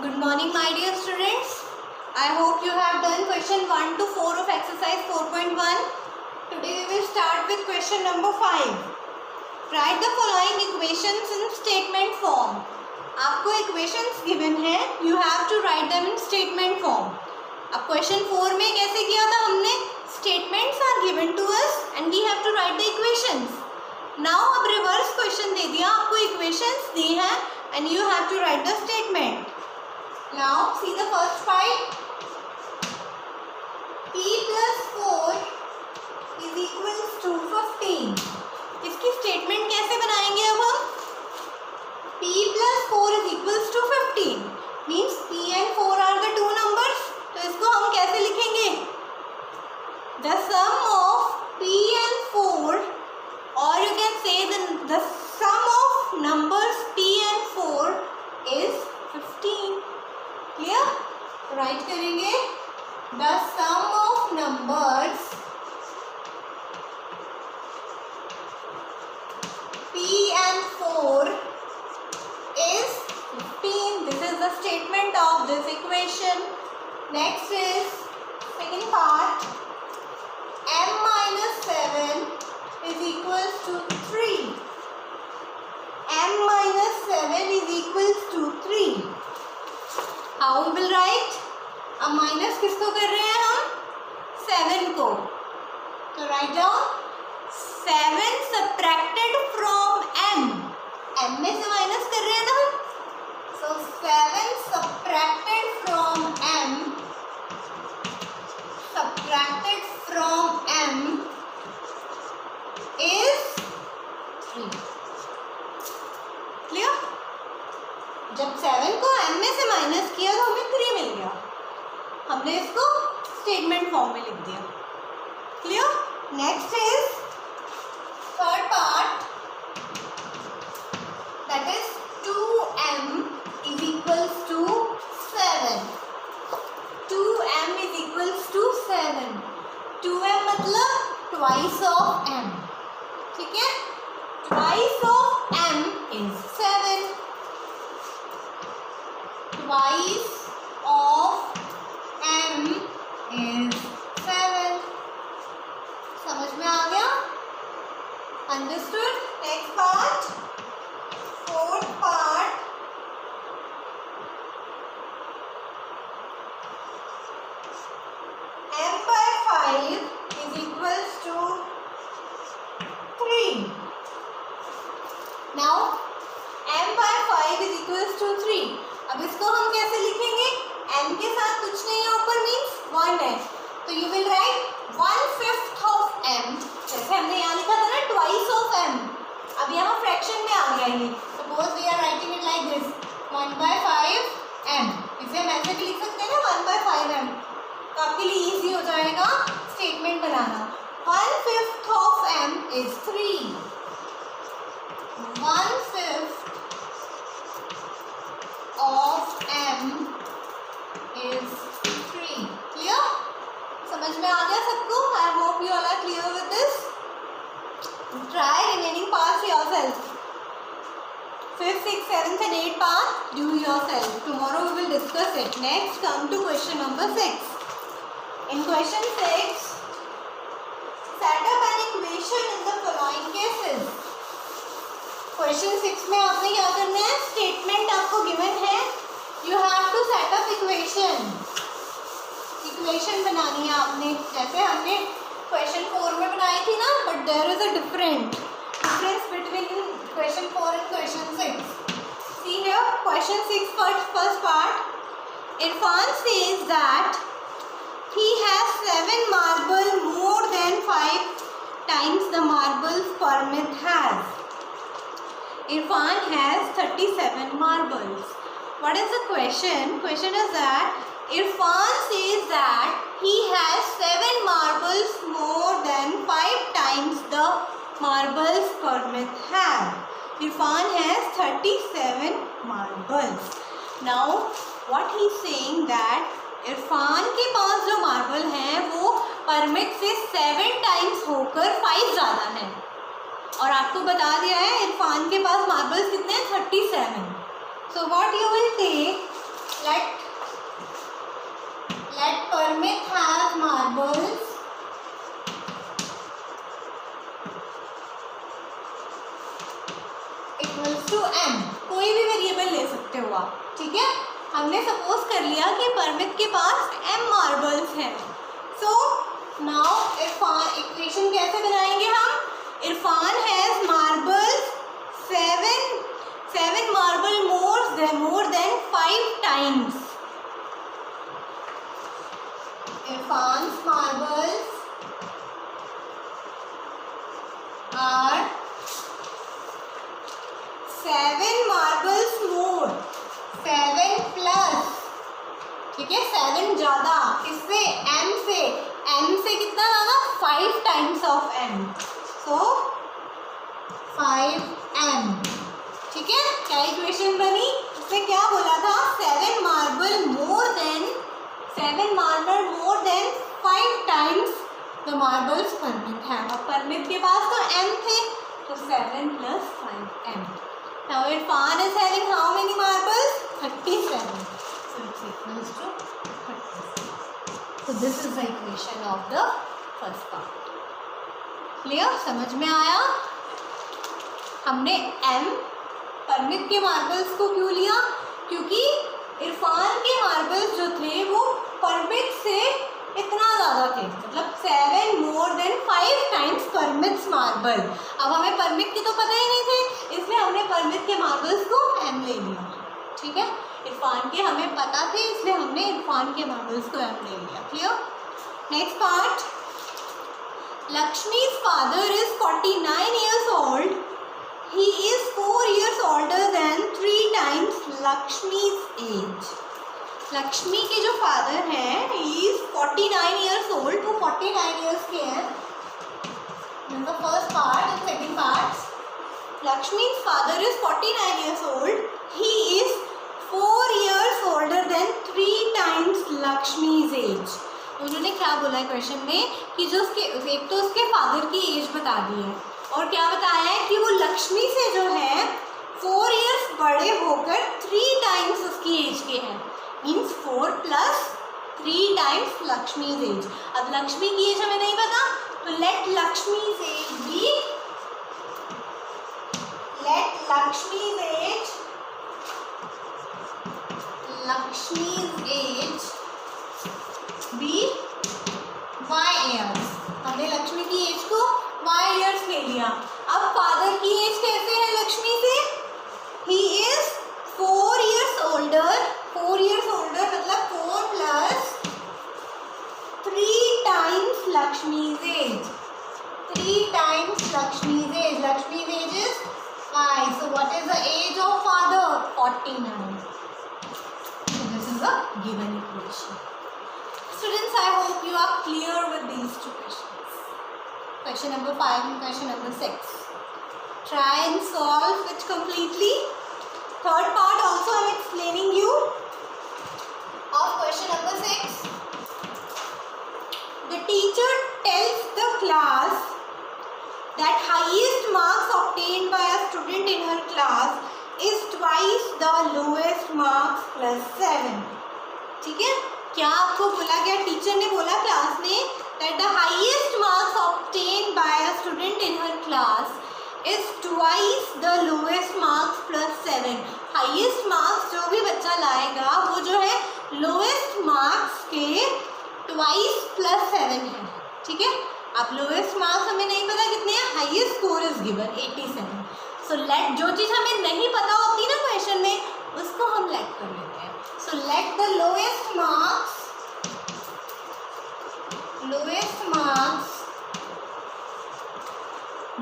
Good morning, my dear students. I hope you have done question 1 to 4 of exercise 4.1. Today we will start with question number 5. Write the following equations in statement form. आपको equations given है, you have to write them in statement form. अब question 4 में कैसे किया था हमने? Statements are given to us and we have to write the equations. Now अब reverse question दे दिया, आपको equations दी हैं and you have to write the statement. Now see the first part. P plus 4 is equals to 15. इसकी statement कैसे बनाएंगे अब हम? P plus 4 is equals to 15. Means P and 4 are the two numbers. तो इसको हम कैसे लिखेंगे? The sum of P and 4, or you can say the sum of numbers P and 4 is 15. Clear? Write करेंगे the sum of numbers P and 4 is 15. This is the statement of this equation. Next is second part. M minus 7 is equals to 3. M minus 7 is equals to 3. How we will write? अब minus किसको कर रहे हैं हम? 7 को. तो write down 7 subtracted from m. m में से माइनस कर रहे हैं ना हम. So 7 subtracted from m. Subtracted from m is 3. Clear? जब 7 को m में से माइनस किया तो हमें 3 मिल गया. हमने इसको स्टेटमेंट फॉर्म में लिख दिया. Clear? Next is third part, that is 2m is equals to 7. 2m is equals to 7. 2m मतलब ट्वाइस ऑफ m. ठीक है? Twice of m is 7. ट्वाइस ऑफ m is 7. समझ में आ गया? Understood? Next part, fourth part. M by 5 is equals to 3. Now m by 5 is equals to 3. अब इसको हम कैसे लिखेंगे? m के साथ कुछ नहीं है ऊपर, मीन्स 1 है, तो you will write 1/5 of m. जैसे हमने यहाँ लिखा था ना ट्वाइस ऑफ m. अब यहाँ फ्रैक्शन में आ गया ये. Suppose we are writing it like this 1/5 m. इसे हम ऐसे भी लिख सकते हैं ना 1/5 m. तो आपके लिए इजी हो जाएगा statement banana. 1/5 of m is 3. 1/5 of m is 3. Clear? समझ में आ गया सबको? I hope you all are clear with this. Try remaining parts yourself. 5th, 6th, 7th and 8th part do yourself. Tomorrow we will discuss it. Next, come to question number 6. In question 6, set up an equation in the following cases. Question 6 में आपने क्या करना है? Statement आपको given है. You have to set up equation. Equation बनानी है आपने, जैसे हमने क्वेश्चन 4 में बनाई थी ना, but there is a difference between question 4 and question 6. See here question 6 first part. Irfan says that he has 7 marble more than 5 times the marbles Parmit has. Irfan has 37 marbles. What is the question? Question is that Irfan says that he has 7 marbles more than 5 times the marbles Parmit has. Irfan has 37 marbles. Now what he is saying that Irfan के पास जो marble हैं वो permit से 7 times होकर 5 ज़्यादा है. और आपको बता दिया है इरफान के पास मार्बल्स कितने हैं 37. So what you will take let Parmit have marbles equals to m. कोई भी वेरिएबल ले सकते हो आप, ठीक है। हमने सपोज कर लिया कि परमित के पास m मार्बल्स हैं। सो नाउ इरफान, इक्वेशन कैसे बनाएंगे हम? Irfan has marbles 7 marble more than 5 times. Irfan's marbles are 7 marbles more, 7 plus, ठीक है, 7 ज़्यादा, इससे m से कितना ज़्यादा? 5 times of m. So 5m, ठीक है। क्या इक्वेशन बनी? उसमें क्या बोला था? 7 marble more than 5 times the marbles परमित है। और परमित के पास तो m थे, तो 7 plus 5m. Now Irfan is having how many marbles? 37. So it's equals to 37. So this is the equation of the first part. Clear? समझ में आया? हमने m परमित के मार्बल्स को क्यों लिया? क्योंकि इरफान के मार्बल्स जो थे वो परमित से इतना ज़्यादा थे, मतलब 7 more than 5 times Parmit marble. अब हमें परमित के तो पता ही नहीं थे, इसलिए हमने परमित के मार्बल्स को m ले लिया, ठीक है। इरफान के हमें पता थे, इसलिए हमने इरफान के मार्बल्स को m ले लिया। Clear? Next part, Lakshmi's father is 49 years old. He is 4 years older than 3 times Lakshmi's age. Lakshmi के जो फादर हैं, he is 49 years old, वो 49 years के हैं। In the first part and second parts, Lakshmi's father is 49 years old. He is 4 years older than 3 times Lakshmi's age. उन्होंने क्या बोला है क्वेश्चन में कि जो उसके, एक तो उसके फादर की एज बता दी है और क्या बताया है कि वो लक्ष्मी से जो है 4 years बड़े होकर 3 times उसकी एज के हैं। मीन्स 4 plus 3 times लक्ष्मी's एज। अब लक्ष्मी की एज हमें नहीं पता, तो लेट लक्ष्मी's एज बी, लेट लक्ष्मी's एज बी y years। हमने लक्ष्मी की एज को y years ले लिया। अब फादर की एज कैसे है लक्ष्मी से? he is 4 years older, 4 years older मतलब 4 plus 3 times Lakshmi's age, 3 times Lakshmi's age. Lakshmi's age is 5. So what is the age of father? 49. So this is a given equation. Students, I hope you are clear with these two questions. Question number 5 and question number 6. Try and solve it completely. Third part also I am explaining you of question number 6. The teacher tells the class that highest marks obtained by a student in her class is twice the lowest marks plus 7. ठीक है? क्या आपको बोला गया? Teacher ने बोला class में that the highest marks obtained by a student in her class is twice the lowest marks plus 7. highest marks जो भी बच्चा लाएगा वो जो है lowest marks के twice plus 7 है, ठीक है। अब lowest marks हमें नहीं पता कितने हैं, highest score is given 87. So let, जो चीज़ हमें नहीं पता होती ना क्वेश्चन में, उसको हम let कर लेते हैं। So let the lowest marks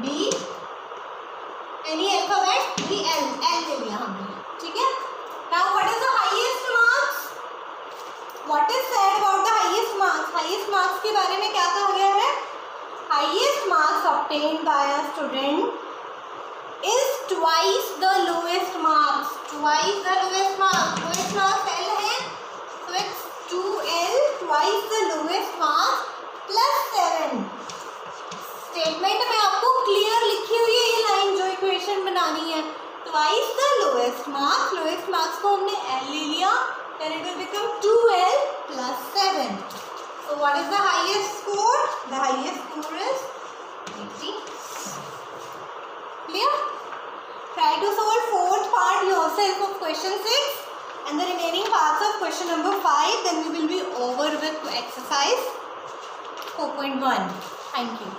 be any alphabet, भी L ले लिया हमने, ठीक है। Now what is the highest marks? What is said about the highest marks? highest marks के बारे में क्या कहा गया है? highest marks obtained by a student is twice the lowest marks. Twice the lowest marks. Lowest marks L है, so it's 2L twice the lowest marks plus 7. Statement में आपको क्लियर लिखी हुई है ये लाइन जो इक्वेशन बनानी है। twice the lowest marks, lowest marks को हमने L ले लिया then it will become 2L plus 7. So what is the highest score? The highest score is 80. Clear? Try to solve fourth part yourself of question 6 and the remaining parts of question number 5. Then we will be over with exercise 4.1. Thank you.